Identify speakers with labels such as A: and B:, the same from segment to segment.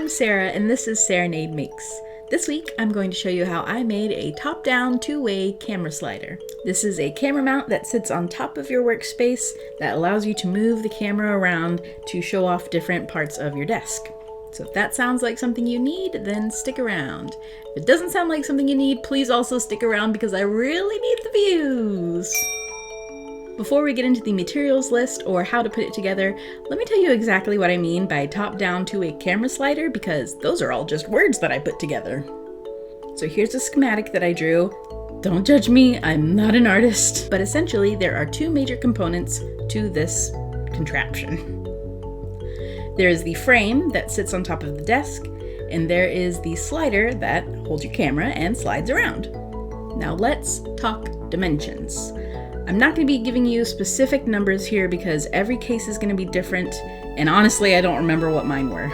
A: I'm Sarah, and this is Serenade Makes. This week, I'm going to show you how I made a top-down two-way camera slider. This is a camera mount that sits on top of your workspace that allows you to move the camera around to show off different parts of your desk. So if that sounds like something you need, then stick around. If it doesn't sound like something you need, please also stick around because I really need the views. Before we get into the materials list or how to put it together, let me tell you exactly what I mean by top-down two-way camera slider, because those are all just words that I put together. So here's a schematic that I drew. Don't judge me, I'm not an artist. But essentially, there are two major components to this contraption. There is the frame that sits on top of the desk, and there is the slider that holds your camera and slides around. Now let's talk dimensions. I'm not going to be giving you specific numbers here because every case is going to be different, and honestly, I don't remember what mine were.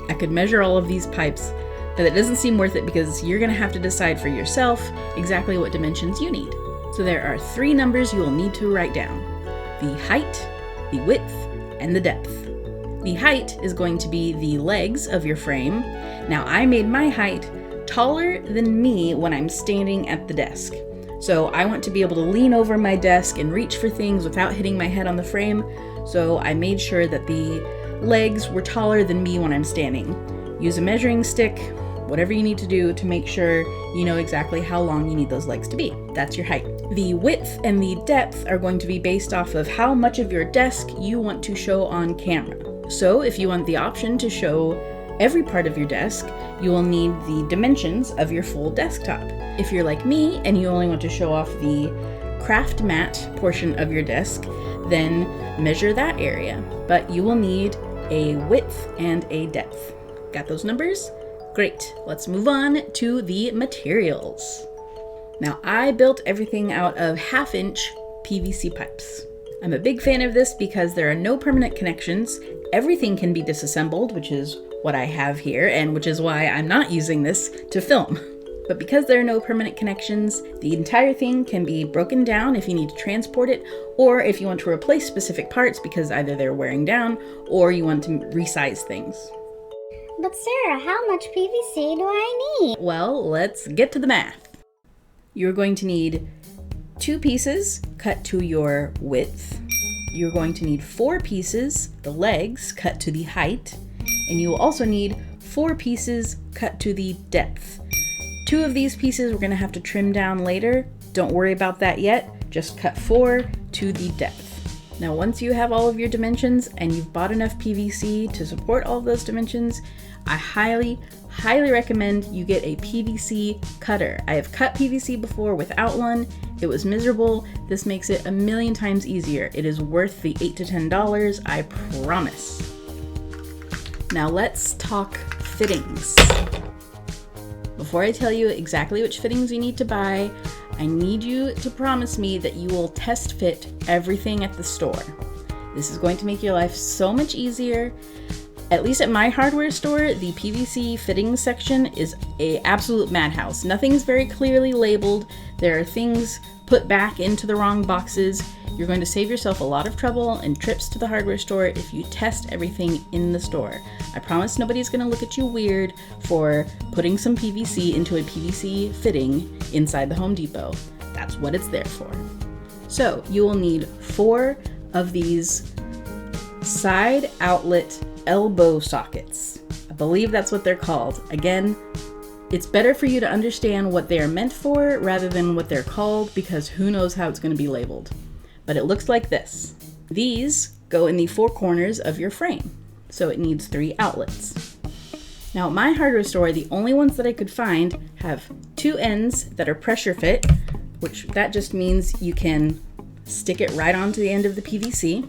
A: I could measure all of these pipes, but it doesn't seem worth it because you're going to have to decide for yourself exactly what dimensions you need. So there are three numbers you will need to write down: the height, the width, and the depth. The height is going to be the legs of your frame. Now, I made my height taller than me when I'm standing at the desk. So I want to be able to lean over my desk and reach for things without hitting my head on the frame. So I made sure that the legs were taller than me when I'm standing. Use a measuring stick, whatever you need to do to make sure you know exactly how long you need those legs to be. That's your height. The width and the depth are going to be based off of how much of your desk you want to show on camera. So if you want the option to show every part of your desk, you will need the dimensions of your full desktop. If you're like me and you only want to show off the craft mat portion of your desk, then measure that area. But you will need a width and a depth. Got those numbers? Great. Let's move on to the materials. Now, I built everything out of 1/2-inch PVC pipes. I'm a big fan of this because there are no permanent connections. Everything can be disassembled, which is what I have here, and which is why I'm not using this to film. But because there are no permanent connections, the entire thing can be broken down if you need to transport it, or if you want to replace specific parts because either they're wearing down or you want to resize things.
B: But Sarah, how much PVC do I need?
A: Well, let's get to the math. You're going to need 2 pieces cut to your width. You're going to need 4 pieces, the legs, cut to the height. And you will also need 4 pieces cut to the depth. 2 of these pieces we're going to have to trim down later. Don't worry about that yet. Just cut 4 to the depth. Now, once you have all of your dimensions and you've bought enough PVC to support all of those dimensions, I highly recommend you get a PVC cutter. I have cut PVC before without one. It was miserable. This makes it a million times easier. It is worth the $8 to $10, I promise. Now let's talk fittings. Before I tell you exactly which fittings you need to buy, I need you to promise me that you will test fit everything at the store. This is going to make your life so much easier. At least at my hardware store, the PVC fittings section is an absolute madhouse. Nothing's very clearly labeled. There are things put back into the wrong boxes. You're going to save yourself a lot of trouble and trips to the hardware store if you test everything in the store. I promise nobody's going to look at you weird for putting some PVC into a PVC fitting inside the Home Depot. That's what it's there for. So you will need 4 of these side outlet elbow sockets. I believe that's what they're called. Again, it's better for you to understand what they are meant for rather than what they're called, because who knows how it's going to be labeled. But it looks like this. These go in the 4 corners of your frame, so it needs 3 outlets. Now at my hardware store, the only ones that I could find have 2 ends that are pressure fit, which that just means you can stick it right onto the end of the PVC.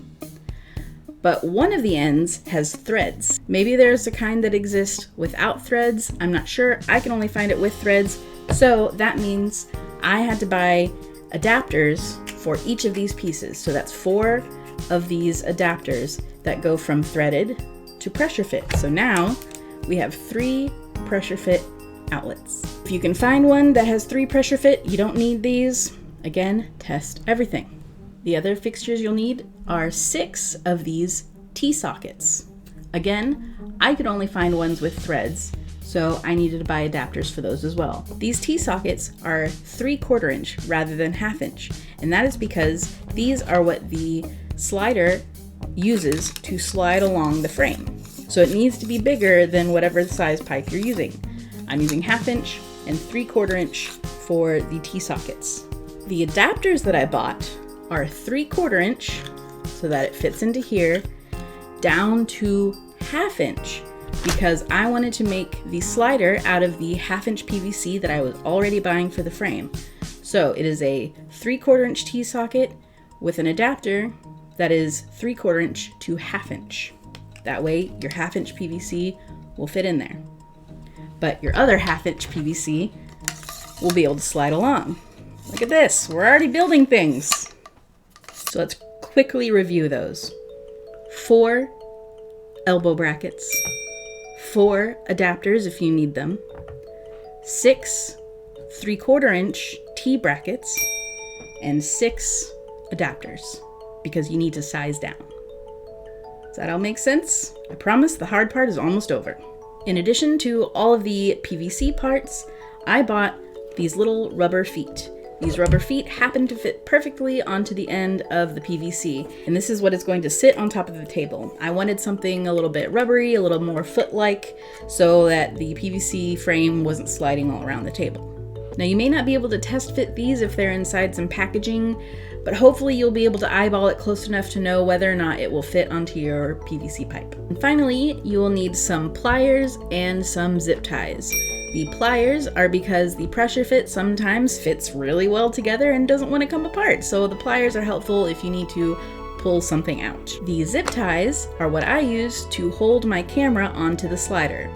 A: But one of the ends has threads. Maybe there's a kind that exists without threads. I'm not sure. I can only find it with threads. So that means I had to buy adapters for each of these pieces. So that's 4 of these adapters that go from threaded to pressure fit. So now we have 3 pressure fit outlets. If you can find one that has 3 pressure fit, you don't need these. Again, test everything. The other fixtures you'll need are 6 of these T-sockets. Again, I could only find ones with threads, so I needed to buy adapters for those as well. These T-sockets are 3/4 inch rather than 1/2 inch, and that is because these are what the slider uses to slide along the frame. So it needs to be bigger than whatever size pipe you're using. I'm using 1/2 inch and 3/4 inch for the T-sockets. The adapters that I bought are 3/4 inch, so that it fits into here, down to 1/2 inch, because I wanted to make the slider out of the 1/2 inch PVC that I was already buying for the frame. So it is a 3/4 inch T-socket with an adapter that is 3/4 inch to 1/2 inch. That way your 1/2 inch PVC will fit in there. But your other 1/2 inch PVC will be able to slide along. Look at this, we're already building things. So let's quickly review those. 4 elbow brackets, 4 adapters if you need them, 6 3/4 inch T brackets, and 6 adapters because you need to size down. Does that all make sense? I promise the hard part is almost over. In addition to all of the PVC parts, I bought these little rubber feet. These rubber feet happen to fit perfectly onto the end of the PVC, and this is what is going to sit on top of the table. I wanted something a little bit rubbery, a little more foot-like, so that the PVC frame wasn't sliding all around the table. Now you may not be able to test fit these if they're inside some packaging, but hopefully you'll be able to eyeball it close enough to know whether or not it will fit onto your PVC pipe. And finally, you will need some pliers and some zip ties. The pliers are because the pressure fit sometimes fits really well together and doesn't want to come apart, so the pliers are helpful if you need to pull something out. The zip ties are what I use to hold my camera onto the slider.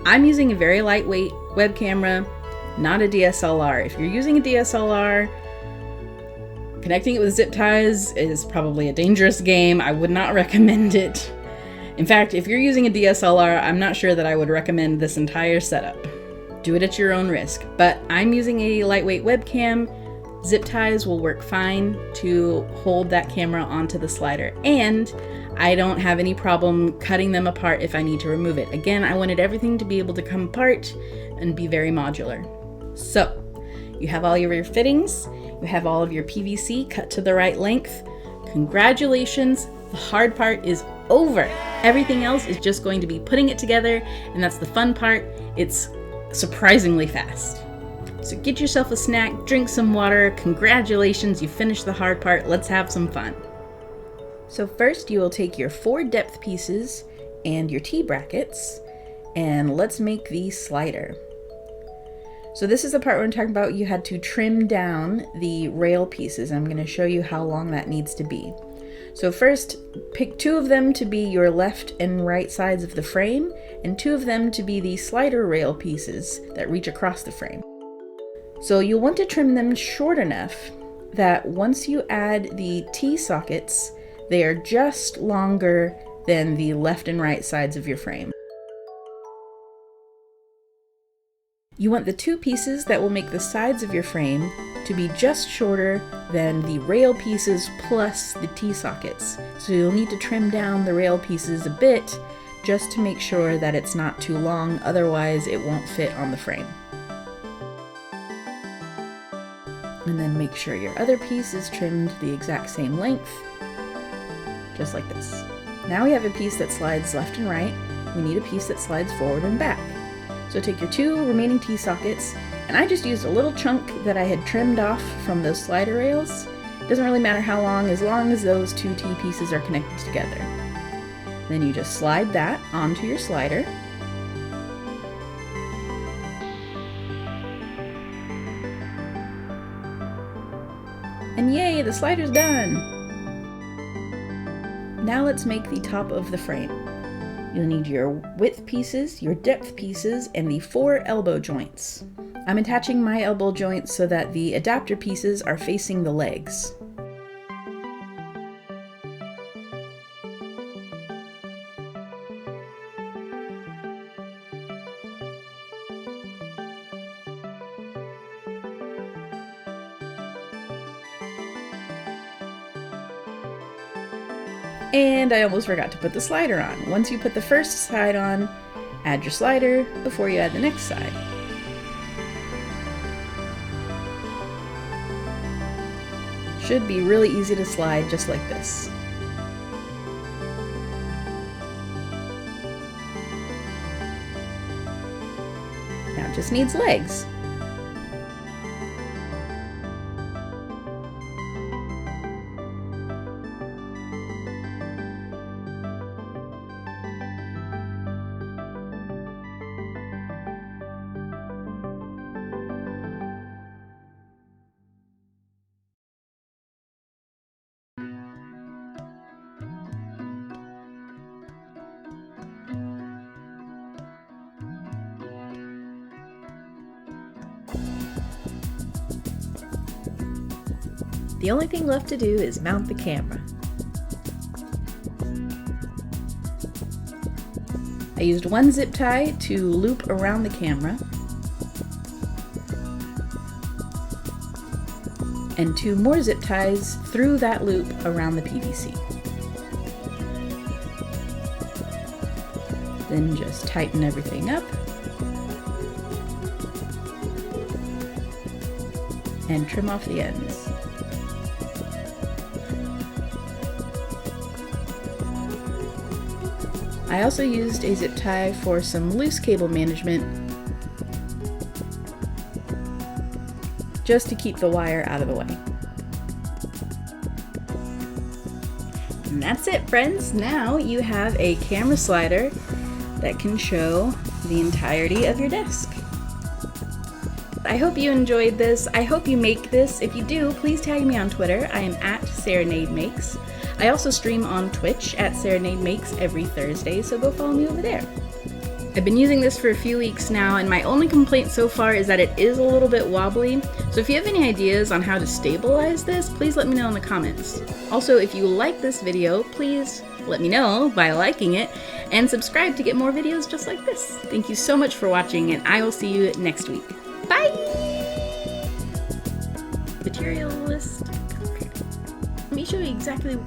A: I'm using a very lightweight web camera, not a DSLR. If you're using a DSLR, connecting it with zip ties is probably a dangerous game. I would not recommend it. In fact, if you're using a DSLR, I'm not sure that I would recommend this entire setup. Do it at your own risk. But I'm using a lightweight webcam. Zip ties will work fine to hold that camera onto the slider, and I don't have any problem cutting them apart if I need to remove it. Again, I wanted everything to be able to come apart and be very modular. So, you have all of your fittings, you have all of your PVC cut to the right length. Congratulations, the hard part is over. Everything else is just going to be putting it together, and that's the fun part. It's surprisingly fast. So get yourself a snack, drink some water. Congratulations, you finished the hard part. Let's have some fun. So first you will take your 4 depth pieces and your T brackets, and let's make the slider. So this is the part where I'm talking about you had to trim down the rail pieces. I'm going to show you how long that needs to be. So first, pick 2 of them to be your left and right sides of the frame, and 2 of them to be the slider rail pieces that reach across the frame. So you'll want to trim them short enough that once you add the T-sockets, they are just longer than the left and right sides of your frame. You want the 2 pieces that will make the sides of your frame to be just shorter than the rail pieces plus the T-sockets. So you'll need to trim down the rail pieces a bit just to make sure that it's not too long, otherwise it won't fit on the frame. And then make sure your other piece is trimmed the exact same length, just like this. Now we have a piece that slides left and right. We need a piece that slides forward and back. So take your 2 remaining T-sockets, and I just used a little chunk that I had trimmed off from those slider rails. It doesn't really matter how long, as long as those 2 T pieces are connected together. Then you just slide that onto your slider. And yay, the slider's done! Now let's make the top of the frame. You'll need your width pieces, your depth pieces, and the 4 elbow joints. I'm attaching my elbow joints so that the adapter pieces are facing the legs. And I almost forgot to put the slider on. Once you put the first side on, add your slider before you add the next side. Should be really easy to slide just like this. Now it just needs legs. The only thing left to do is mount the camera. I used one zip tie to loop around the camera and 2 more zip ties through that loop around the PVC. Then just tighten everything up and trim off the ends. I also used a zip tie for some loose cable management, just to keep the wire out of the way. And that's it, friends. Now you have a camera slider that can show the entirety of your desk. I hope you enjoyed this. I hope you make this. If you do, please tag me on Twitter. I am at SerenadeMakes. I also stream on Twitch at SerenadeMakes every Thursday, so go follow me over there. I've been using this for a few weeks now, and my only complaint so far is that it is a little bit wobbly. So if you have any ideas on how to stabilize this, please let me know in the comments. Also, if you like this video, please let me know by liking it, and subscribe to get more videos just like this. Thank you so much for watching, and I will see you next week. Bye! Material list. Let me show you exactly